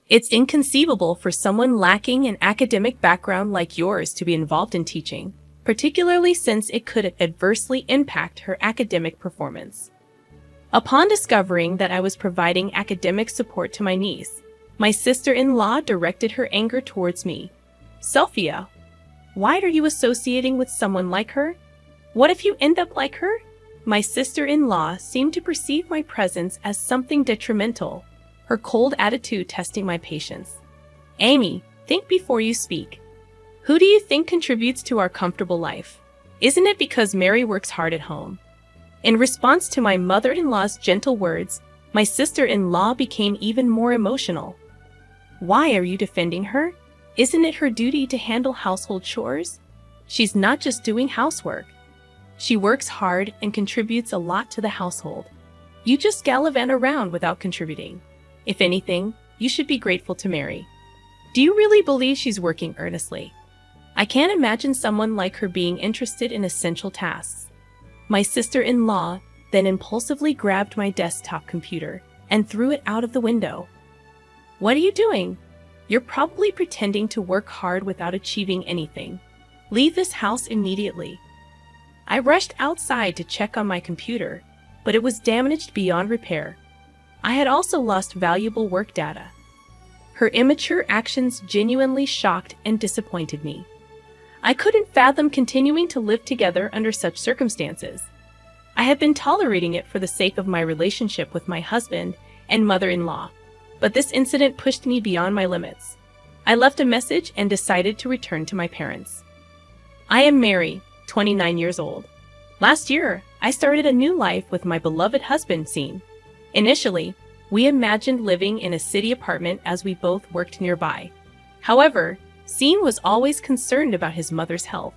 It's inconceivable for someone lacking an academic background like yours to be involved in teaching, particularly since it could adversely impact her academic performance. Upon discovering that I was providing academic support to my niece, my sister-in-law directed her anger towards me. "Sophia, why are you associating with someone like her? What if you end up like her?" My sister-in-law seemed to perceive my presence as something detrimental, her cold attitude testing my patience. "Amy, think before you speak. Who do you think contributes to our comfortable life? Isn't it because Mary works hard at home?" In response to my mother-in-law's gentle words, my sister-in-law became even more emotional. "Why are you defending her? Isn't it her duty to handle household chores? She's not just doing housework. She works hard and contributes a lot to the household. You just gallivant around without contributing. If anything, you should be grateful to Mary. Do you really believe she's working earnestly? I can't imagine someone like her being interested in essential tasks." My sister-in-law then impulsively grabbed my desktop computer and threw it out of the window. "What are you doing? You're probably pretending to work hard without achieving anything. Leave this house immediately." I rushed outside to check on my computer, but it was damaged beyond repair. I had also lost valuable work data. Her immature actions genuinely shocked and disappointed me. I couldn't fathom continuing to live together under such circumstances. I had been tolerating it for the sake of my relationship with my husband and mother-in-law, but this incident pushed me beyond my limits. I left a message and decided to return to my parents. "I am Mary, 29 years old. Last year, I started a new life with my beloved husband, SIL. Initially, we imagined living in a city apartment as we both worked nearby. However, SIL was always concerned about his mother's health,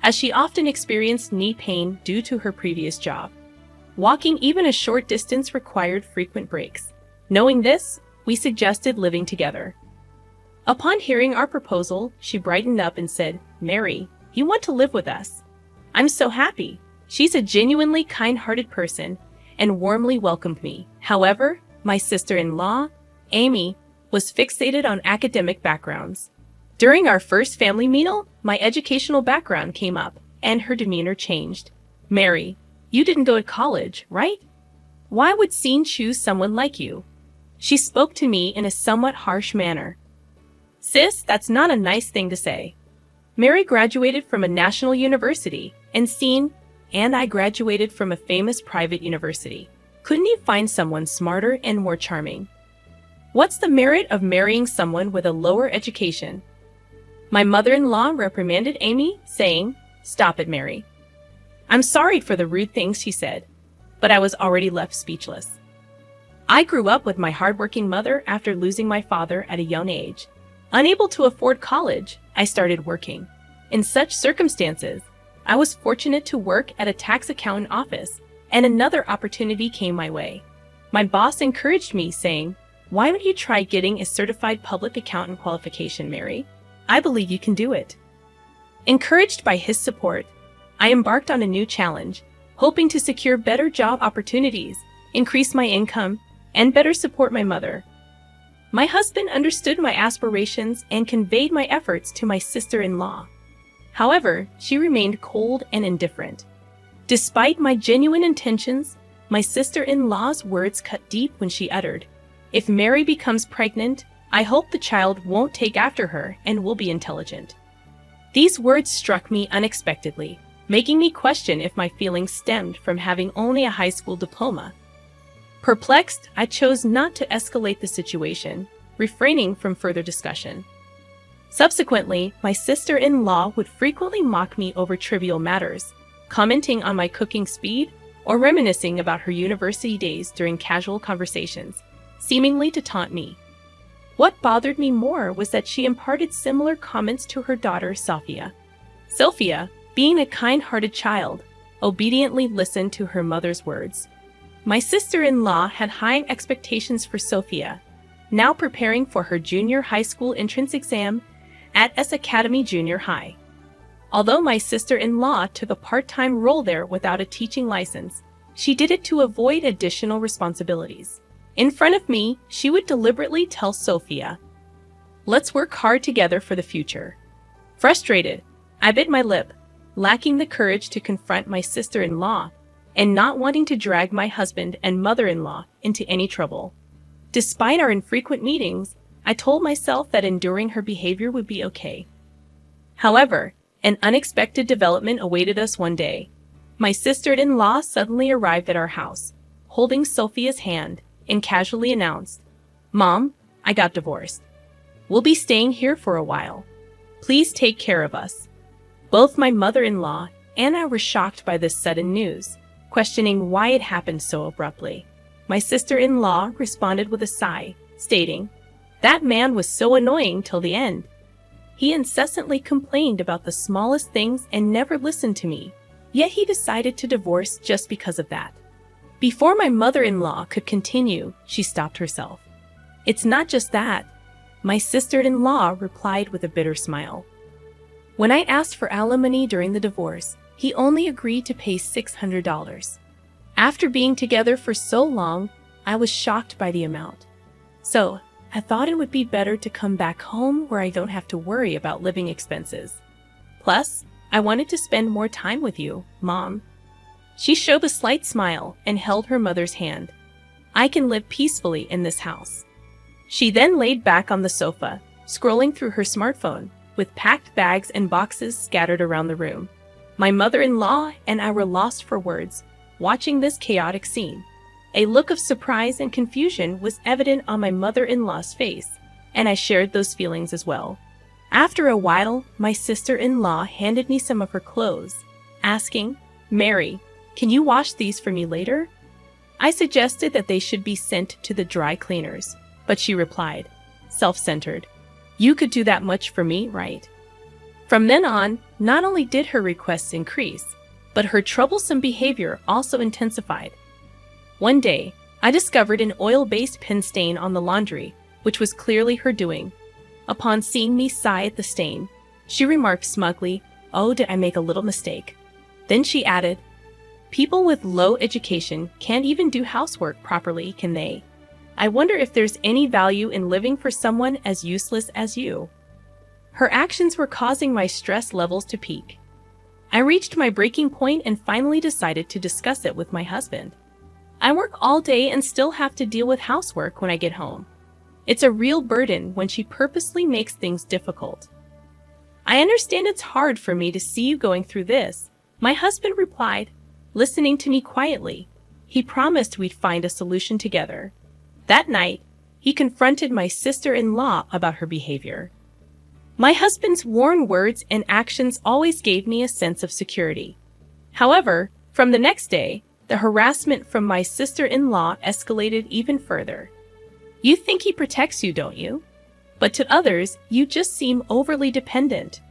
as she often experienced knee pain due to her previous job. Walking even a short distance required frequent breaks. Knowing this, we suggested living together. Upon hearing our proposal, she brightened up and said, "Mary, you want to live with us? I'm so happy." She's a genuinely kind-hearted person and warmly welcomed me. However, my sister-in-law, Amy, was fixated on academic backgrounds. During our first family meal, my educational background came up, and her demeanor changed. "Mary, you didn't go to college, right? Why would SIL choose someone like you?" She spoke to me in a somewhat harsh manner. "Sis, that's not a nice thing to say. Mary graduated from a national university, and SIL and I graduated from a famous private university. Couldn't you find someone smarter and more charming? What's the merit of marrying someone with a lower education?" My mother-in-law reprimanded Amy, saying, "Stop it, Mary." I'm sorry for the rude things she said, but I was already left speechless. I grew up with my hardworking mother after losing my father at a young age. Unable to afford college, I started working. In such circumstances, I was fortunate to work at a tax accountant office, and another opportunity came my way. My boss encouraged me, saying, "Why don't you try getting a certified public accountant qualification, Mary? I believe you can do it." Encouraged by his support, I embarked on a new challenge, hoping to secure better job opportunities, increase my income, and better support my mother. My husband understood my aspirations and conveyed my efforts to my sister-in-law. However, she remained cold and indifferent. Despite my genuine intentions, my sister-in-law's words cut deep when she uttered, "If Mary becomes pregnant, I hope the child won't take after her and will be intelligent." These words struck me unexpectedly, making me question if my feelings stemmed from having only a high school diploma. Perplexed, I chose not to escalate the situation, refraining from further discussion. Subsequently, my sister-in-law would frequently mock me over trivial matters, commenting on my cooking speed or reminiscing about her university days during casual conversations, seemingly to taunt me. What bothered me more was that she imparted similar comments to her daughter, Sophia. Sophia, being a kind-hearted child, obediently listened to her mother's words. My sister-in-law had high expectations for Sophia, now preparing for her junior high school entrance exam at S Academy Junior High. Although my sister-in-law took a part-time role there without a teaching license, she did it to avoid additional responsibilities. In front of me, she would deliberately tell Sophia Let's work hard together for the future. Frustrated, I bit my lip, lacking the courage to confront my sister-in-law and not wanting to drag my husband and mother-in-law into any trouble. Despite our infrequent meetings, I told myself that enduring her behavior would be okay. However, an unexpected development awaited us one day. My sister-in-law suddenly arrived at our house, holding Sophia's hand, and casually announced, "Mom, I got divorced. We'll be staying here for a while. Please take care of us." Both my mother-in-law and I were shocked by this sudden news, questioning why it happened so abruptly. My sister-in-law responded with a sigh, stating, "That man was so annoying till the end. He incessantly complained about the smallest things and never listened to me, yet he decided to divorce just because of that." Before my mother-in-law could continue, she stopped herself. "It's not just that," my sister-in-law replied with a bitter smile. "When I asked for alimony during the divorce, he only agreed to pay $600. After being together for so long, I was shocked by the amount. So, I thought it would be better to come back home where I don't have to worry about living expenses. Plus, I wanted to spend more time with you, Mom." She showed a slight smile and held her mother's hand. "I can live peacefully in this house." She then laid back on the sofa, scrolling through her smartphone, with packed bags and boxes scattered around the room. My mother-in-law and I were lost for words, watching this chaotic scene. A look of surprise and confusion was evident on my mother-in-law's face, and I shared those feelings as well. After a while, my sister-in-law handed me some of her clothes, asking, "Mary, can you wash these for me later?" I suggested that they should be sent to the dry cleaners, but she replied, self-centered, "You could do that much for me, right?" From then on, not only did her requests increase, but her troublesome behavior also intensified. One day, I discovered an oil-based pen stain on the laundry, which was clearly her doing. Upon seeing me sigh at the stain, she remarked smugly, "Oh, did I make a little mistake?" Then she added, "People with low education can't even do housework properly, can they? I wonder if there's any value in living for someone as useless as you." Her actions were causing my stress levels to peak. I reached my breaking point and finally decided to discuss it with my husband. "I work all day and still have to deal with housework when I get home. It's a real burden when she purposely makes things difficult." "I understand it's hard for me to see you going through this," my husband replied, listening to me quietly. He promised we'd find a solution together. That night, he confronted my sister-in-law about her behavior. My husband's warm words and actions always gave me a sense of security. However, from the next day, the harassment from my sister-in-law escalated even further. "You think he protects you, don't you? But to others, you just seem overly dependent.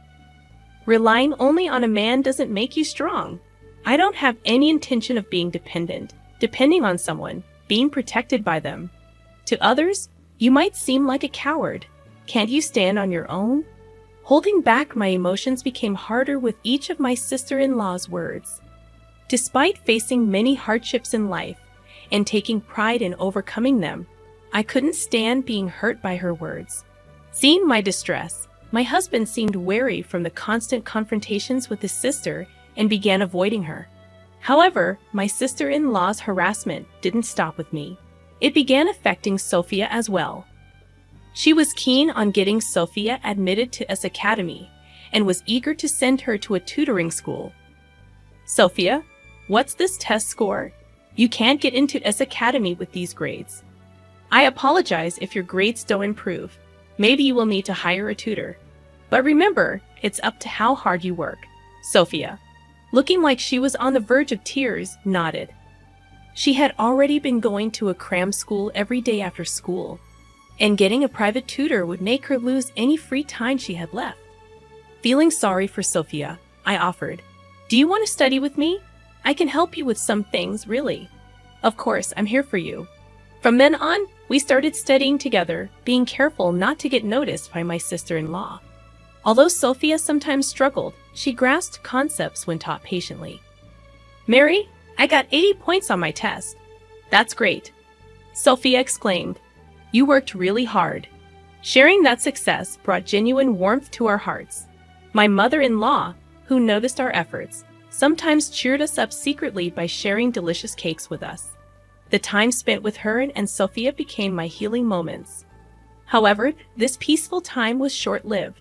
Relying only on a man doesn't make you strong. I don't have any intention of being dependent, depending on someone, being protected by them. To others, you might seem like a coward. Can't you stand on your own?" Holding back my emotions became harder with each of my sister-in-law's words. Despite facing many hardships in life and taking pride in overcoming them, I couldn't stand being hurt by her words. Seeing my distress, my husband seemed wary from the constant confrontations with his sister and began avoiding her. However, my sister-in-law's harassment didn't stop with me. It began affecting Sophia as well. She was keen on getting Sophia admitted to S Academy and was eager to send her to a tutoring school. "Sophia, what's this test score? You can't get into S Academy with these grades. I apologize if your grades don't improve. Maybe you will need to hire a tutor. But remember, it's up to how hard you work." Sophia, looking like she was on the verge of tears, nodded. She had already been going to a cram school every day after school, and getting a private tutor would make her lose any free time she had left. Feeling sorry for Sophia, I offered, "Do you want to study with me? I can help you with some things, really. Of course, I'm here for you." From then on, we started studying together, being careful not to get noticed by my sister-in-law. Although Sophia sometimes struggled, she grasped concepts when taught patiently. "Mary, I got 80 points on my test." "That's great," Sophia exclaimed. "You worked really hard." Sharing that success brought genuine warmth to our hearts. My mother-in-law, who noticed our efforts, sometimes cheered us up secretly by sharing delicious cakes with us. The time spent with her and Sophia became my healing moments. However, this peaceful time was short-lived.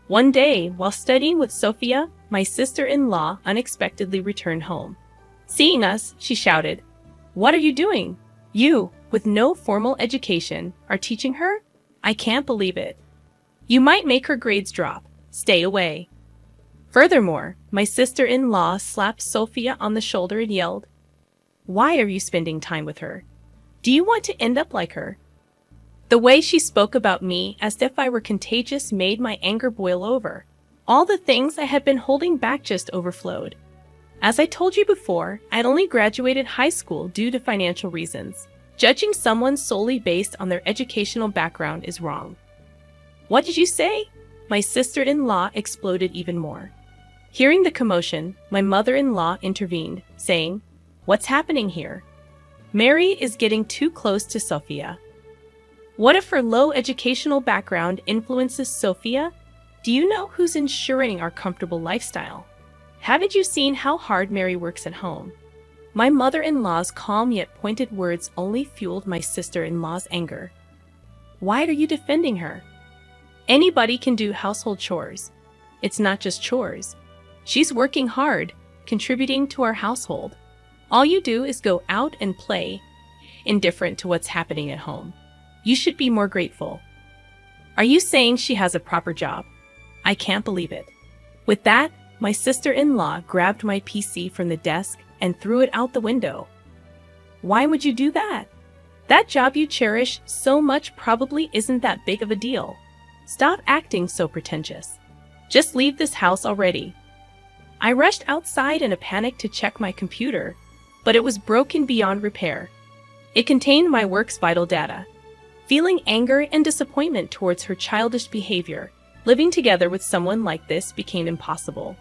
One day, while studying with Sophia, my sister-in-law unexpectedly returned home. Seeing us, she shouted, "What are you doing? You, with no formal education, are teaching her? I can't believe it. You might make her grades drop. Stay away." Furthermore, my sister-in-law slapped Sophia on the shoulder and yelled, "Why are you spending time with her? Do you want to end up like her?" The way she spoke about me as if I were contagious made my anger boil over. All the things I had been holding back just overflowed. As I told you before, I'd only graduated high school due to financial reasons. Judging someone solely based on their educational background is wrong. "What did you say?" My sister-in-law exploded even more. Hearing the commotion, my mother-in-law intervened, saying, "What's happening here? Mary is getting too close to Sophia." What if her low educational background influences Sophia? Do you know who's ensuring our comfortable lifestyle? Haven't you seen how hard Mary works at home? My mother-in-law's calm yet pointed words only fueled my sister-in-law's anger. "Why are you defending her? Anybody can do household chores. It's not just chores. She's working hard, contributing to our household. All you do is go out and play, indifferent to what's happening at home. You should be more grateful. Are you saying she has a proper job? I can't believe it." With that, my sister-in-law grabbed my PC from the desk and threw it out the window. "Why would you do that? That job you cherish so much probably isn't that big of a deal. Stop acting so pretentious. Just leave this house already." I rushed outside in a panic to check my computer, but it was broken beyond repair. It contained my work's vital data. Feeling anger and disappointment towards her childish behavior, living together with someone like this became impossible.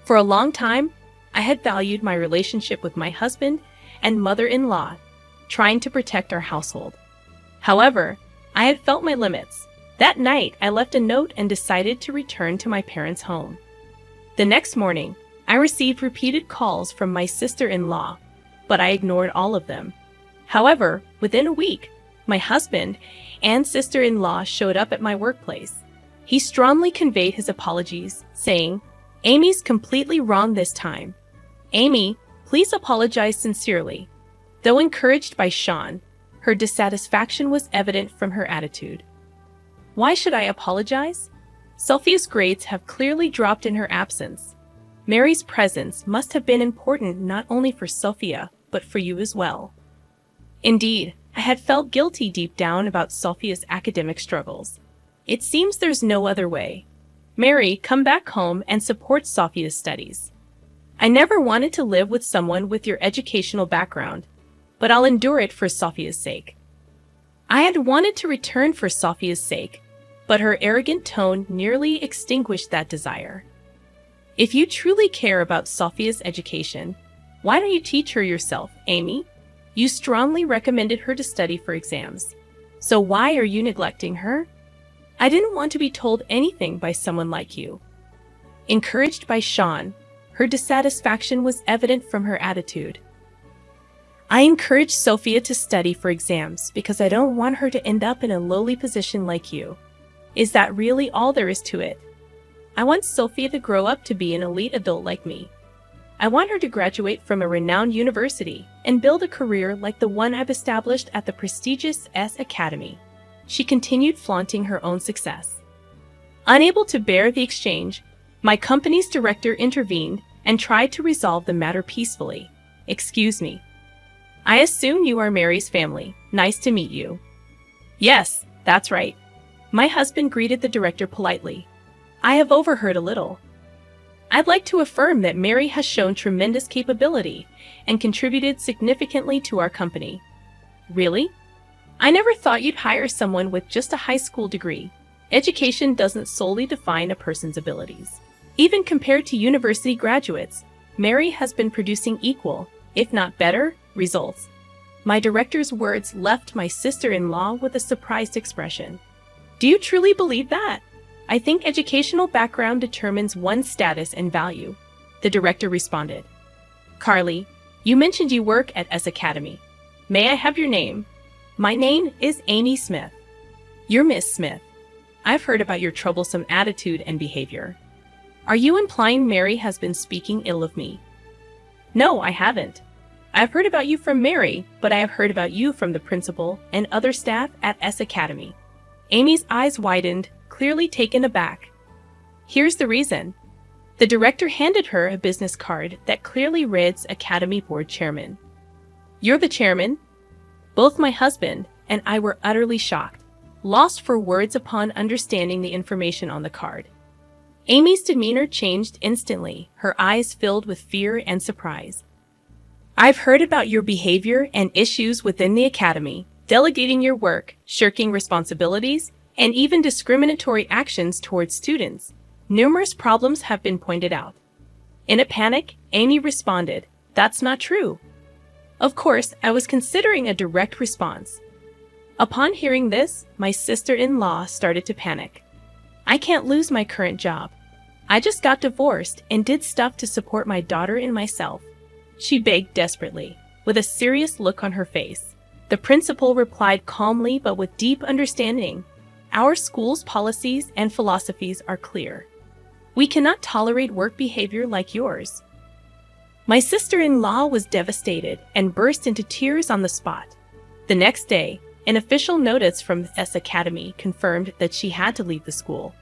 For a long time, I had valued my relationship with my husband and mother-in-law, trying to protect our household. However, I had felt my limits. That night, I left a note and decided to return to my parents' home. The next morning, I received repeated calls from my sister-in-law, but I ignored all of them. However, within a week, my husband and sister-in-law showed up at my workplace. He strongly conveyed his apologies, saying, "Amy's completely wrong this time. Amy, please apologize sincerely." Though encouraged by Sean, her dissatisfaction was evident from her attitude. "Why should I apologize? Sophia's grades have clearly dropped in her absence. Mary's presence must have been important not only for Sophia, but for you as well." Indeed, I had felt guilty deep down about Sophia's academic struggles. It seems there's no other way. "Mary, come back home and support Sophia's studies. I never wanted to live with someone with your educational background, but I'll endure it for Sophia's sake." I had wanted to return for Sophia's sake, but her arrogant tone nearly extinguished that desire. "If you truly care about Sophia's education, why don't you teach her yourself, Amy? You strongly recommended her to study for exams. So why are you neglecting her? I didn't want to be told anything by someone like you." Encouraged by Sean, her dissatisfaction was evident from her attitude. "I encouraged Sophia to study for exams because I don't want her to end up in a lowly position like you. Is that really all there is to it? I want Sophia to grow up to be an elite adult like me. I want her to graduate from a renowned university and build a career like the one I've established at the prestigious S Academy." She continued flaunting her own success. Unable to bear the exchange, my company's director intervened and tried to resolve the matter peacefully. "Excuse me. I assume you are Mary's family. Nice to meet you." "Yes, that's right." My husband greeted the director politely. "I have overheard a little. I'd like to affirm that Mary has shown tremendous capability and contributed significantly to our company." "Really? I never thought you'd hire someone with just a high school degree. Education doesn't solely define a person's abilities. Even compared to university graduates, Mary has been producing equal, if not better, results." My director's words left my sister-in-law with a surprised expression. Do you truly believe that? I think educational background determines one's status and value, the director responded. Carly, you mentioned you work at S Academy. May I have your name? My name is Amy Smith. You're Miss Smith. I've heard about your troublesome attitude and behavior. Are you implying Mary has been speaking ill of me? No, I haven't. I've heard about you from Mary, but I have heard about you from the principal and other staff at S Academy. Amy's eyes widened, clearly taken aback. Here's the reason. The director handed her a business card that clearly reads Academy Board Chairman. You're the chairman? Both my husband and I were utterly shocked, lost for words upon understanding the information on the card. Amy's demeanor changed instantly, her eyes filled with fear and surprise. I've heard about your behavior and issues within the academy, delegating your work, shirking responsibilities, and even discriminatory actions towards students. Numerous problems have been pointed out. In a panic, Amy responded, "That's not true." Of course, I was considering a direct response. Upon hearing this, my sister-in-law started to panic. I can't lose my current job. I just got divorced and did stuff to support my daughter and myself. She begged desperately, with a serious look on her face. The principal replied calmly but with deep understanding. Our school's policies and philosophies are clear. We cannot tolerate work behavior like yours. My sister-in-law was devastated and burst into tears on the spot. The next day, an official notice from S Academy confirmed that she had to leave the school.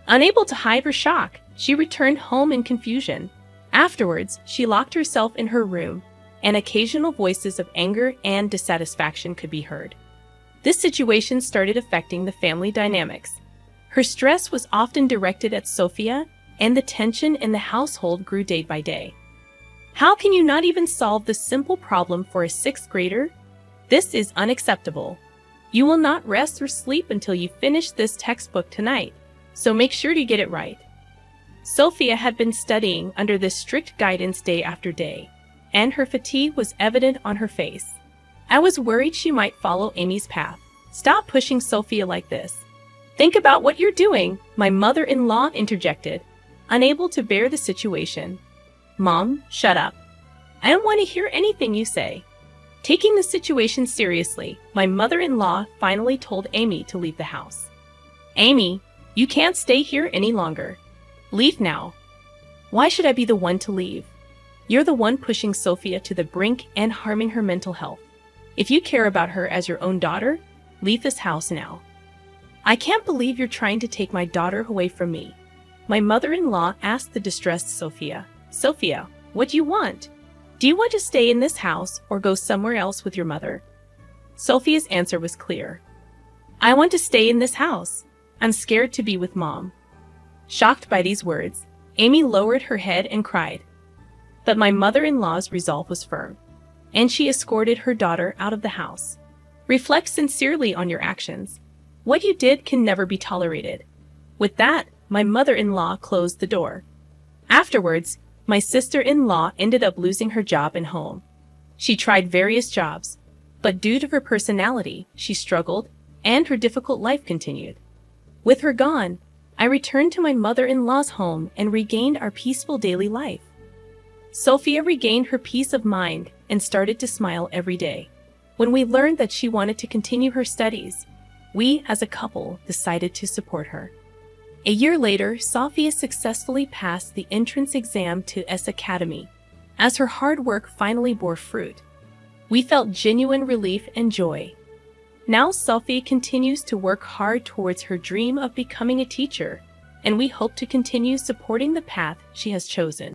Unable to hide her shock, she returned home in confusion. Afterwards, she locked herself in her room, and occasional voices of anger and dissatisfaction could be heard. This situation started affecting the family dynamics. Her stress was often directed at Sophia, and the tension in the household grew day by day. How can you not even solve this simple problem for a sixth grader? This is unacceptable. You will not rest or sleep until you finish this textbook tonight, so make sure to get it right. Sophia had been studying under this strict guidance day after day, and her fatigue was evident on her face. I was worried she might follow Amy's path. Stop pushing Sophia like this. Think about what you're doing, my mother-in-law interjected, unable to bear the situation. Mom, shut up. I don't want to hear anything you say. Taking the situation seriously, my mother-in-law finally told Amy to leave the house. Amy, you can't stay here any longer. Leave now. Why should I be the one to leave? You're the one pushing Sophia to the brink and harming her mental health. If you care about her as your own daughter, leave this house now. I can't believe you're trying to take my daughter away from me. My mother-in-law asked the distressed Sophia. Sophia, what do you want? Do you want to stay in this house or go somewhere else with your mother? Sophia's answer was clear. I want to stay in this house. I'm scared to be with Mom. Shocked by these words, Amy lowered her head and cried. But my mother-in-law's resolve was firm, and she escorted her daughter out of the house. Reflect sincerely on your actions. What you did can never be tolerated. With that, my mother-in-law closed the door. Afterwards, my sister-in-law ended up losing her job and home. She tried various jobs, but due to her personality, she struggled, and her difficult life continued. With her gone, I returned to my mother-in-law's home and regained our peaceful daily life. Sophia regained her peace of mind and started to smile every day. When we learned that she wanted to continue her studies, we, as a couple, decided to support her. A year later, Sophia successfully passed the entrance exam to S Academy. As her hard work finally bore fruit, we felt genuine relief and joy. Now Sophia continues to work hard towards her dream of becoming a teacher, and we hope to continue supporting the path she has chosen.